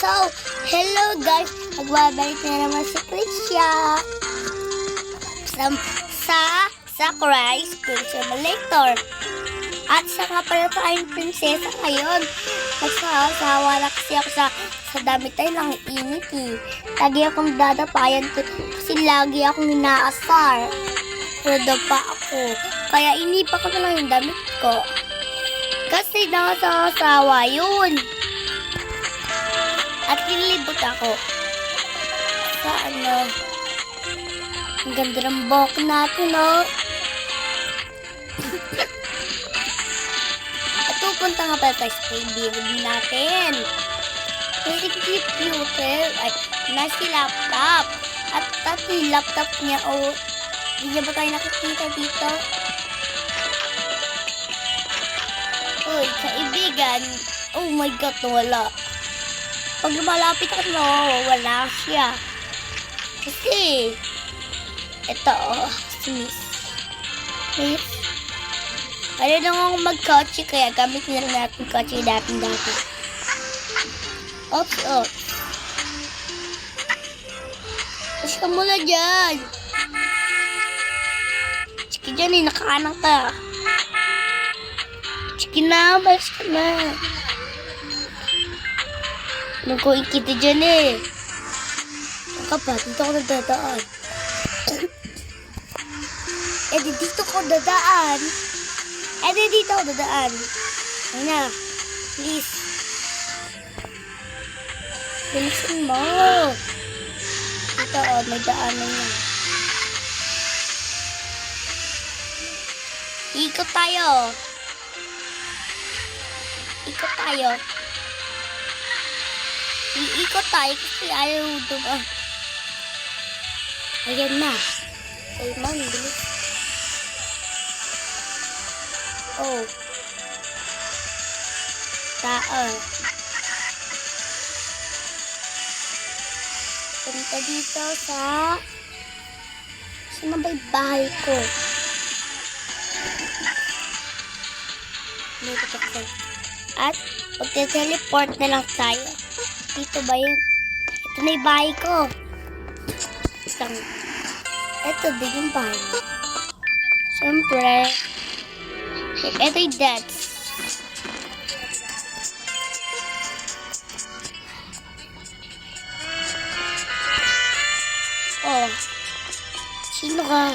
So, hello guys! Magbabalik na naman si Krisha sa Cry School Simulator. At sa nga pala tayong prinsesa ngayon. Nagsasawa na kasi ako sa dami tayo ng init eh. Lagi akong dadapayan kasi lagi akong inaasar. Nadapa ako. Kaya inipa ko na lang yung damit ko. Kasi nakasasawa yun. At nilibot ako. Sa ano. Ang ganda ng buhok natin, no? At pupunta nga pala tayo sa kaibigan natin. Kasi computer. Ay, nasi laptop. At yung laptop niya, oh. Hindi ba tayo nakikita dito? Uy, kaibigan. Oh my God, wala. Pag lumalapit ako, wala siya. Kasi, ito, oh, si Miss. Ano lang ako mag-kotse, kaya gamit na lang natin kotse dati. Oops. Tapos ka muna dyan. Sige dyan eh, nakaanang ka. Sige na, balas ka na. Nagkuhin kita dyan eh. Ang kapag, dito ako nadadaan. Dito ako dadaan. Ayun na. Please. Bilisin mo. Dito may daanan na. Ikot tayo Iikot tayo kasi ayaw dumaan. Ayan na. Ay man, bilis. Oh. Taas. Punta dito sa... Saan ba yung bahay ko? At pagka-teleport na lang tayo. Dito ba yun? Ito na yung bahay ko. Ito din yung bahay. Siyempre, ito yung dads. Oh. Sino ka?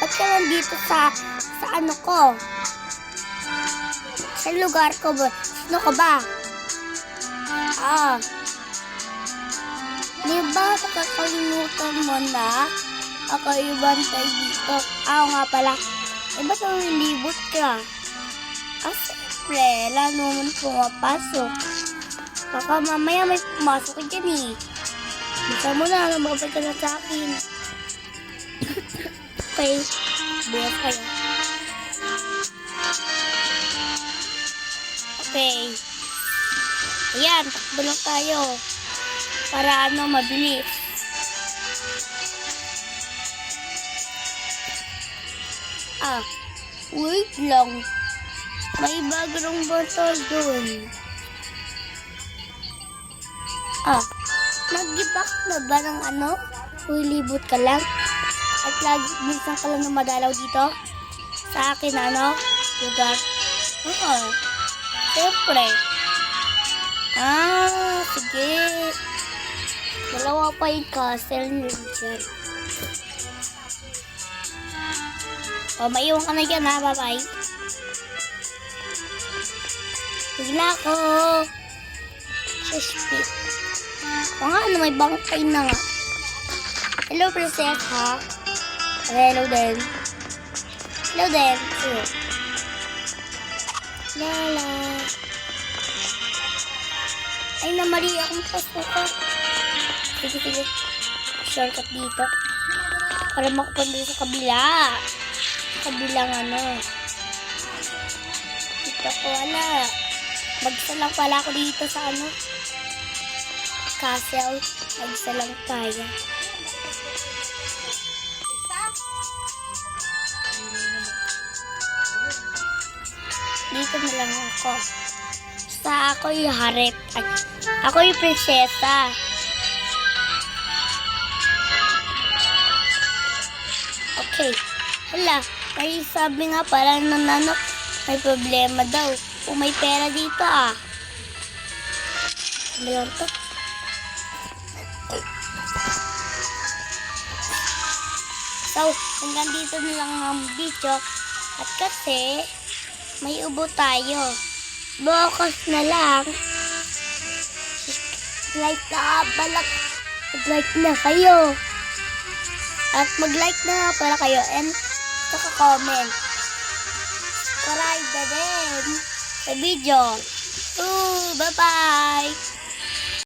Ba't ka nandito sa ano ko? Sa lugar ko ba? Sino ka ba? Di ba nakakalimutan mo na ako yung bantay dito? Nga pala. Ba't nilibot ka? Siyempre, lalo naman pumapasok. Baka mamaya may pumasok ka dyan eh. Bisa mo na, lumabay ka na sa akin. Okay, bukas kayo. Okay. Ayan, takbo lang tayo. Para mabilis. Wait lang. May bagong botol doon. Nag-give na ba ng Ulibot ka lang? At lagi, minsan ka lang madalaw dito? Sa akin, lugar? Siyempre. Sige. Dalawa pa yung castle nyo dyan. Maiwan ka na dyan bye-bye. Bigla ako. Suspect. May bangkay na nga. Hello, princess, ha? Hello din. Lala. Ay, namali akong pasukan. Sige. Shortcut dito. Para makapunta sa kabila. Kabilang Dito ko, Magsa lang pala ako dito sa castle. Magsa lang tayo. Dito na lang ako. Basta ako yung harip. Ay, ako yung prinsesa. Okay. Hala, may sabi nga pala ng nanok, may problema daw. Kung may pera dito ah. Ano lang to? So, hanggang dito na lang ang video. At kasi, may ubo tayo. Bukas na lang. Like na balak. Mag-like na kayo. At mag-like na nga pala kayo. And, saka-comment. Subscribe na din sa video. Bye-bye!